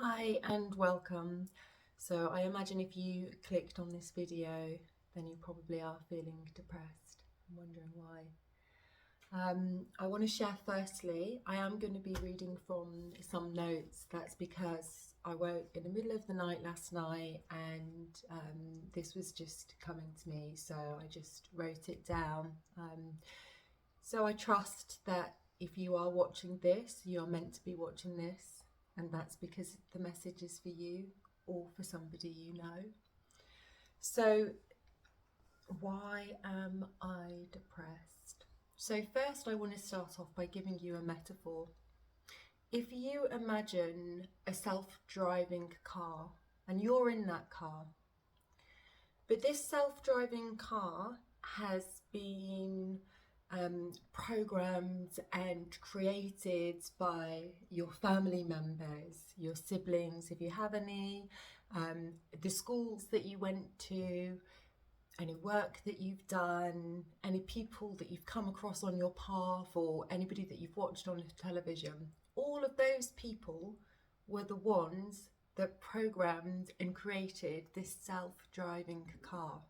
Hi and welcome. So I imagine if you clicked on this video, then you probably are feeling depressed. I'm wondering why. I want to share firstly, I am going to be reading from some notes. That's because I woke in the middle of the night last night and this was just coming to me, so I just wrote it down. So I trust that if you are watching this, you are meant to be watching this, and that's because the message is for you or for somebody you know. So, why am I depressed? So, first, I want to start off by giving you a metaphor. If you imagine a self driving car and you're in that car, but this self driving car has been programmed and created by your family members, your siblings, if you have any, the schools that you went to, any work that you've done, any people that you've come across on your path, or anybody that you've watched on television. All of those people were the ones that programmed and created this self-driving car.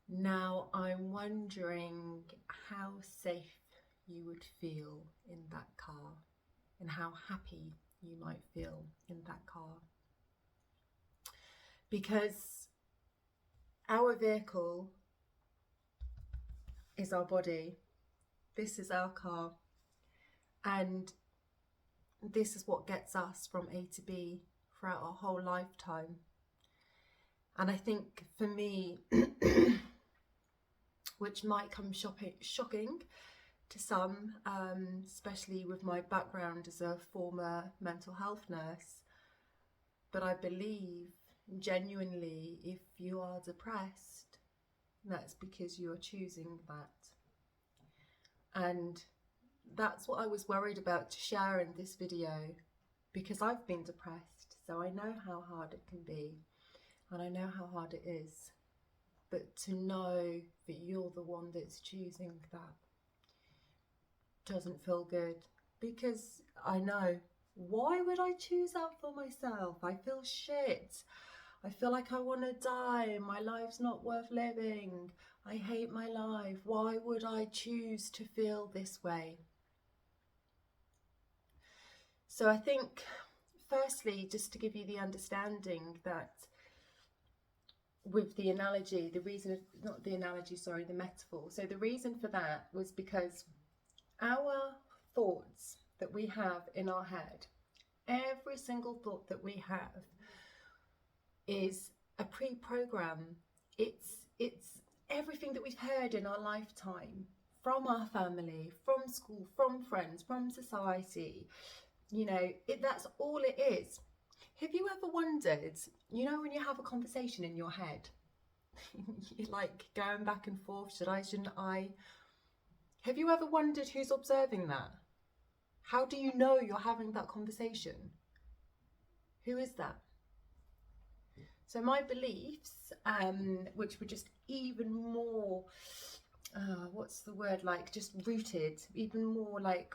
Now, I'm wondering how safe you would feel in that car and how happy you might feel in that car. Because our vehicle is our body, this is our car, and this is what gets us from A to B throughout our whole lifetime. And I think for me, which might come shocking to some, especially with my background as a former mental health nurse. But I believe genuinely, if you are depressed, that's because you are choosing that. And that's what I was worried about to share in this video, because I've been depressed, so I know how hard it can be, and I know how hard it is. But to know that you're the one that's choosing that doesn't feel good, because I know, why would I choose that for myself? I feel shit. I feel like I want to die. My life's not worth living. I hate my life. Why would I choose to feel this way? So I think, firstly, just to give you the understanding that with the analogy, the reason, not the analogy, sorry, the metaphor. So the reason for that was because our thoughts that we have in our head, every single thought that we have is a pre-program. It's everything that we've heard in our lifetime, from our family, from school, from friends, from society. That's all it is. Have you ever wondered, when you have a conversation in your head, you're like going back and forth, should I, shouldn't I? Have you ever wondered who's observing that? How do you know you're having that conversation? Who is that? So my beliefs, which were just even more, what's the word, like just rooted, even more like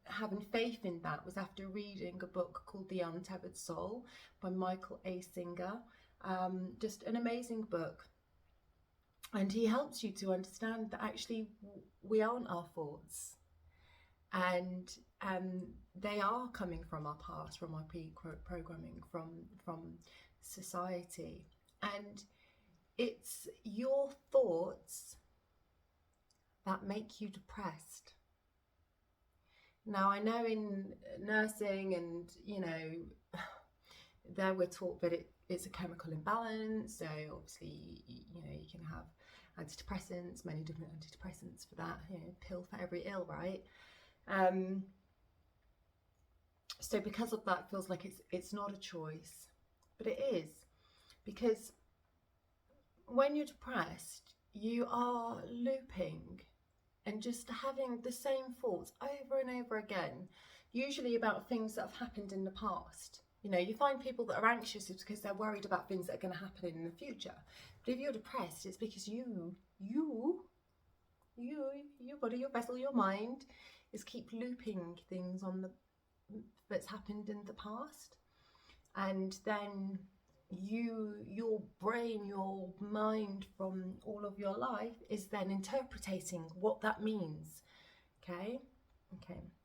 having faith in that, was after reading a book called The Untethered Soul by Michael A. Singer. Just an amazing book. And he helps you to understand that actually we aren't our thoughts. And they are coming from our past, from our pre-programming, from society. And it's your thoughts that make you depressed. Now, I know in nursing and, there we're taught that it's a chemical imbalance. So obviously, you can have antidepressants, many different antidepressants for that, pill for every ill, right? So because of that, it feels like it's not a choice, but it is, because when you're depressed, you are looping and just having the same thoughts over and over again, usually about things that have happened in the past. You find people that are anxious because they're worried about things that are going to happen in the future. But if you're depressed, it's because your body, your vessel, your mind is keep looping things on the that's happened in the past. And then your brain, your mind from all of your life is then interpreting what that means. Okay,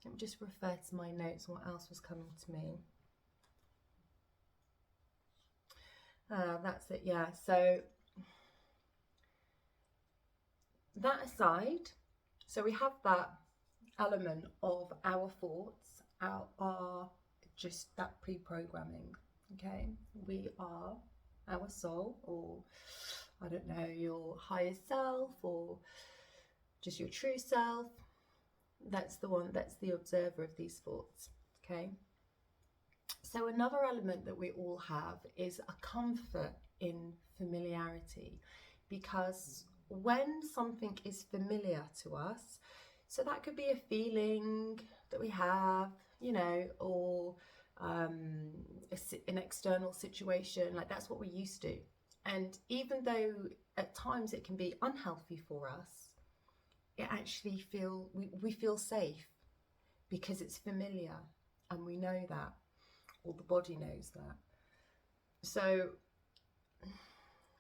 let me just refer to my notes, what else was coming to me. That's it, yeah. So that aside, so we have that element of our thoughts, our just that pre-programming. Okay, we are our soul, or I don't know, your higher self, or just your true self. That's the one, that's the observer of these thoughts. Okay, so another element that we all have is a comfort in familiarity, because when something is familiar to us, so that could be a feeling that we have, you know, or an external situation, like that's what we're used to. And even though at times it can be unhealthy for us, it actually we feel safe because it's familiar, and we know that, or the body knows that. So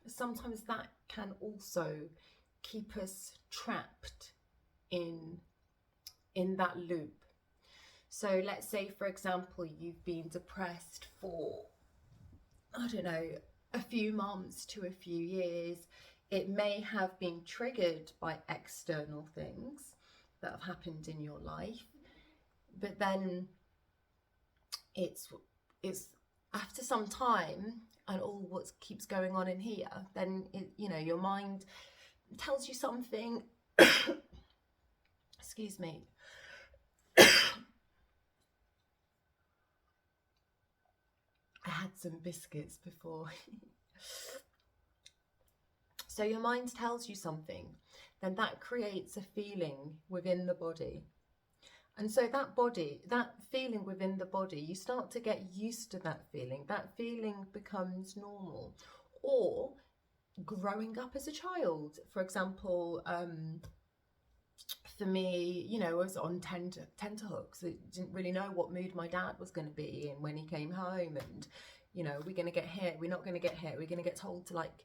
sometimes that can also keep us trapped in that loop. So let's say, for example, you've been depressed for, I don't know, a few months to a few years. It may have been triggered by external things that have happened in your life, but then it's after some time and all what keeps going on in here, then your mind tells you something. Excuse me. I had some biscuits before. So your mind tells you something, then that creates a feeling within the body. And so that feeling within the body, you start to get used to that feeling. That feeling becomes normal. Or growing up as a child, for example, for me, I was on tenterhooks. I didn't really know what mood my dad was going to be in when he came home, and we're going to get hit, we're not going to get hit, we're going to get told to like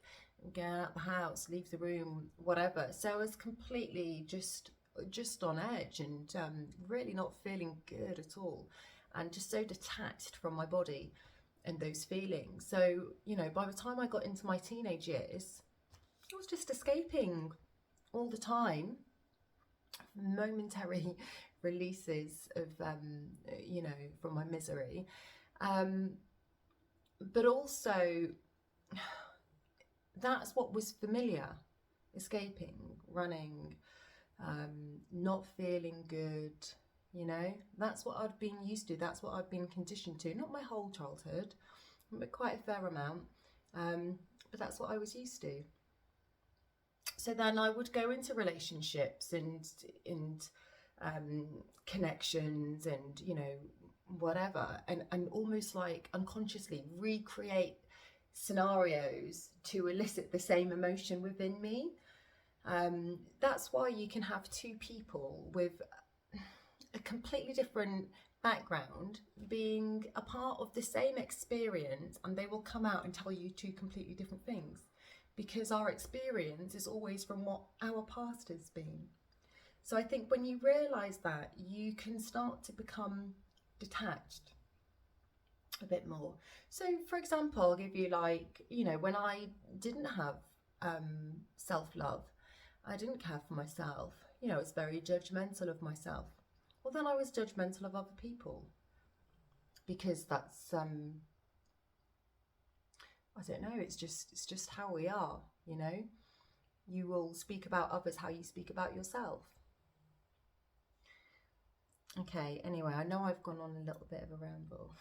get out the house, leave the room, whatever. So I was completely just on edge, and really not feeling good at all, and just so detached from my body and those feelings. So by the time I got into my teenage years, I was just escaping all the time, momentary releases of from my misery, but also that's what was familiar: escaping, running, not feeling good. That's what I'd been used to, that's what I'd been conditioned to. Not my whole childhood, but quite a fair amount, but that's what I was used to. So then I would go into relationships and connections and whatever, and almost like unconsciously recreate scenarios to elicit the same emotion within me. That's why you can have two people with a completely different background being a part of the same experience, and they will come out and tell you two completely different things, because our experience is always from what our past has been. So I think when you realise that, you can start to become detached a bit more. So for example, I'll give you when I didn't have self-love, I didn't care for myself, I was very judgmental of myself. Well, then I was judgmental of other people, because that's I don't know, it's just how we are, You will speak about others how you speak about yourself. Okay, anyway, I know I've gone on a little bit of a ramble.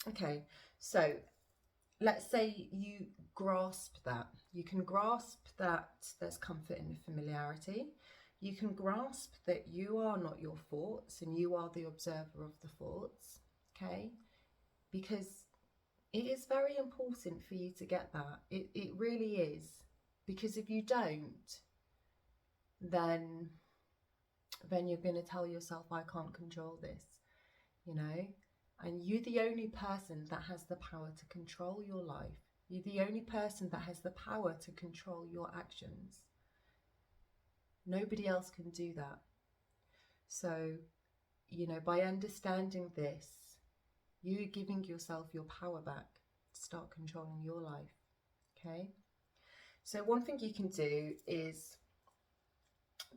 Okay, so let's say you grasp that. You can grasp that there's comfort in familiarity. You can grasp that you are not your thoughts and you are the observer of the thoughts, okay? Because it is very important for you to get that. It really is. Because if you don't, then then you're going to tell yourself, I can't control this, you know? And you're the only person that has the power to control your life. You're the only person that has the power to control your actions. Nobody else can do that. So, you know, by understanding this, you're giving yourself your power back to start controlling your life, okay? So one thing you can do is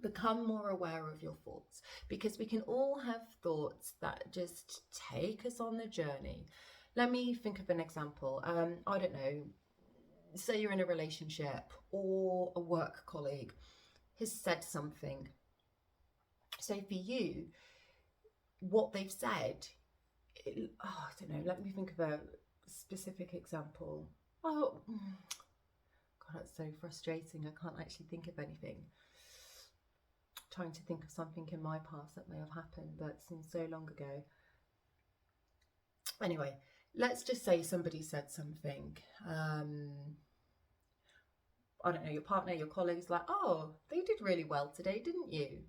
become more aware of your thoughts, because we can all have thoughts that just take us on the journey. Let me think of an example. I don't know, say you're in a relationship or a work colleague has said something. So for you, what they've said, I don't know, let me think of a specific example. Oh, God, that's so frustrating. I can't actually think of anything. Trying to think of something in my past that may have happened, but it seems so long ago. Anyway, let's just say somebody said something. I don't know, your partner, your colleagues, like, oh, they did really well today, didn't you?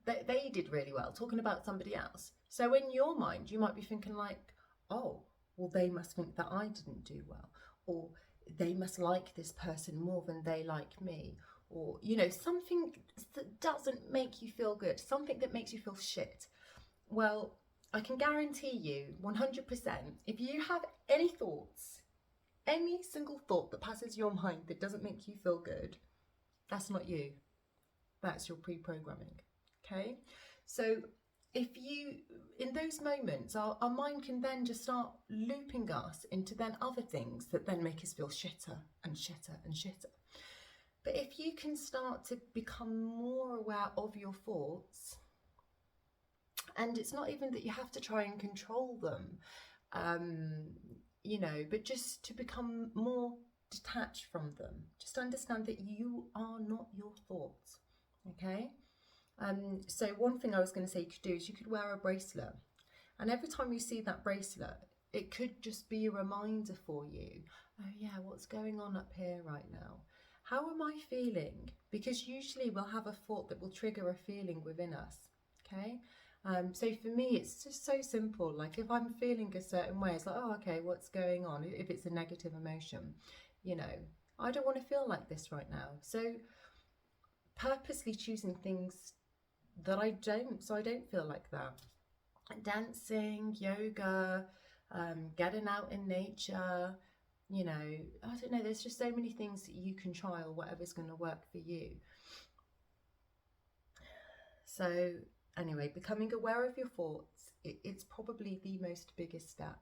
They did really well, talking about somebody else. So in your mind, you might be thinking like, oh, well, they must think that I didn't do well, or they must like this person more than they like me, or, you know, something that doesn't make you feel good, something that makes you feel shit. Well, I can guarantee you 100%, if you have any thoughts, any single thought that passes your mind that doesn't make you feel good, that's not you. That's your pre-programming, okay? So if you, in those moments, our mind can then just start looping us into then other things that then make us feel shitter and shitter and shitter. But if you can start to become more aware of your thoughts, and it's not even that you have to try and control them, you know, but just to become more detached from them. Just understand that you are not your thoughts, okay? So one thing I was going to say you could do is you could wear a bracelet. And every time you see that bracelet, it could just be a reminder for you. Oh yeah, what's going on up here right now? How am I feeling? Because usually we'll have a thought that will trigger a feeling within us, okay? So for me, it's just so simple. Like if I'm feeling a certain way, it's like, oh, okay, what's going on? If it's a negative emotion, you know, I don't want to feel like this right now. So purposely choosing things that I don't, so I don't feel like that. Dancing, yoga, getting out in nature, you know, I don't know, there's just so many things that you can try, or whatever's going to work for you. So anyway, becoming aware of your thoughts, it's probably the most biggest step.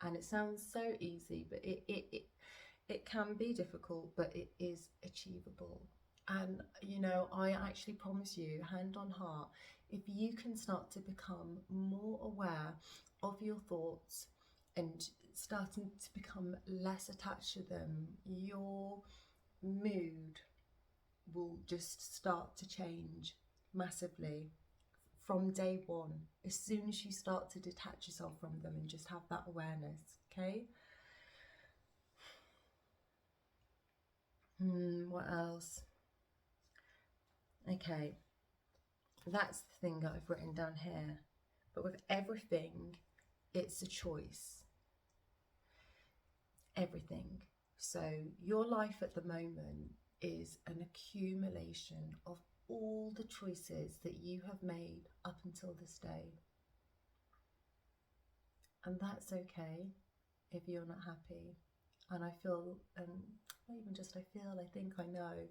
And it sounds so easy, but it can be difficult, but it is achievable. And, you know, I actually promise you, hand on heart, if you can start to become more aware of your thoughts and starting to become less attached to them, your mood will just start to change massively from day one, as soon as you start to detach yourself from them and just have that awareness, okay? What else? Okay, that's the thing that I've written down here. But with everything, it's a choice. Everything. So your life at the moment is an accumulation of all the choices that you have made up until this day. And that's okay if you're not happy. And I feel, not even just I feel, I think I know,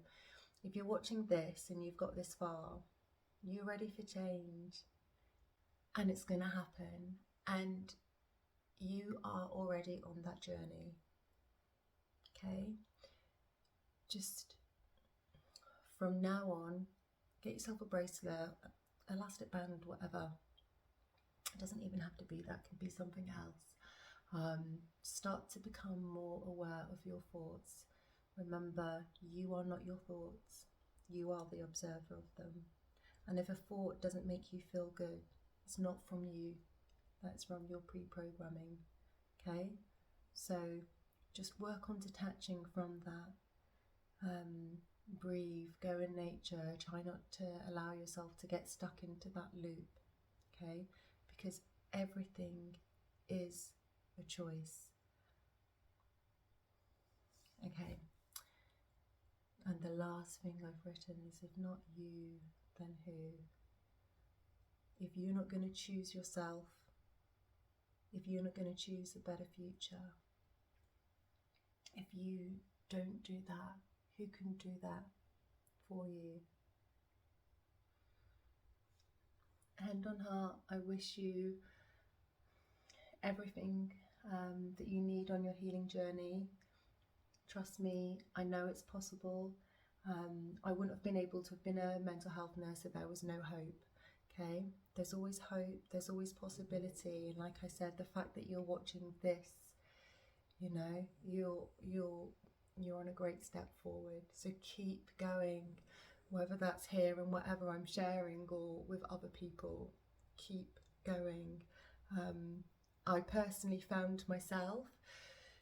if you're watching this and you've got this far, you're ready for change, and it's going to happen, and you are already on that journey, okay? Just from now on, get yourself a bracelet, elastic band, whatever. It doesn't even have to be that, it can be something else. Start to become more aware of your thoughts. Remember, you are not your thoughts. You are the observer of them. And if a thought doesn't make you feel good, it's not from you. That's from your pre-programming. Okay? So just work on detaching from that. breathe, go in nature, try not to allow yourself to get stuck into that loop, okay? Because everything is a choice. Okay. And the last thing I've written is, if not you, then who? If you're not going to choose yourself, if you're not going to choose a better future, if you don't do that, who can do that for you? Hand on heart, I wish you everything that you need on your healing journey. Trust me, I know it's possible. I wouldn't have been able to have been a mental health nurse if there was no hope. Okay, there's always hope, there's always possibility, and like I said, the fact that you're watching this, you know, you're on a great step forward. So keep going, whether that's here and whatever I'm sharing or with other people. Keep going. I personally found myself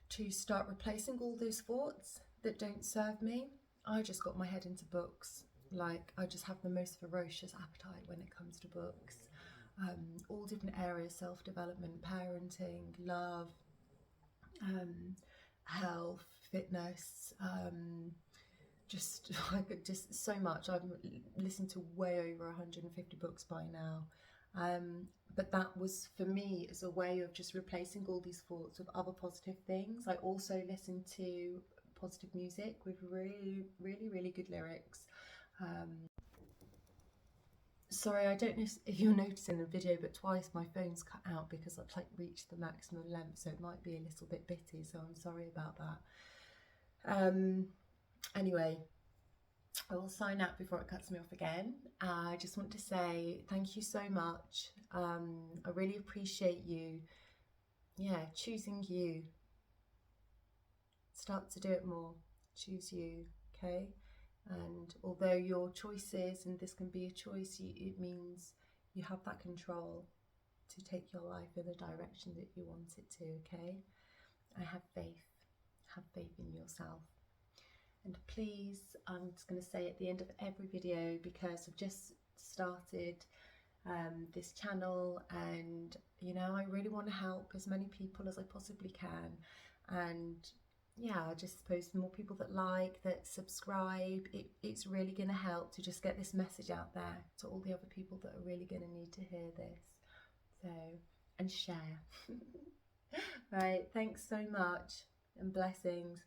to start replacing all those thoughts that don't serve me. I just got my head into books. Like, I just have the most ferocious appetite when it comes to books. All different areas: self-development, parenting, love, health, fitness, just so much. I've listened to way over 150 books by now. But that was, for me, as a way of just replacing all these thoughts with other positive things. I also listen to positive music with really, really, really good lyrics. Sorry, I don't know if you're noticing in the video, but twice my phone's cut out because I've like reached the maximum length, so it might be a little bit bitty, so I'm sorry about that. Anyway, I will sign out before it cuts me off again. I just want to say thank you so much. I really appreciate you, choosing you. Start to do it more. Choose you, okay? And although your choices, and this can be a choice, it means you have that control to take your life in the direction that you want it to, okay? I have faith. Have faith in yourself. And please, I'm just going to say at the end of every video, because I've just started this channel, and you know, I really want to help as many people as I possibly can. And yeah, I just suppose the more people that subscribe, it's really going to help to just get this message out there to all the other people that are really going to need to hear this. So, and share. Right, thanks so much, and blessings.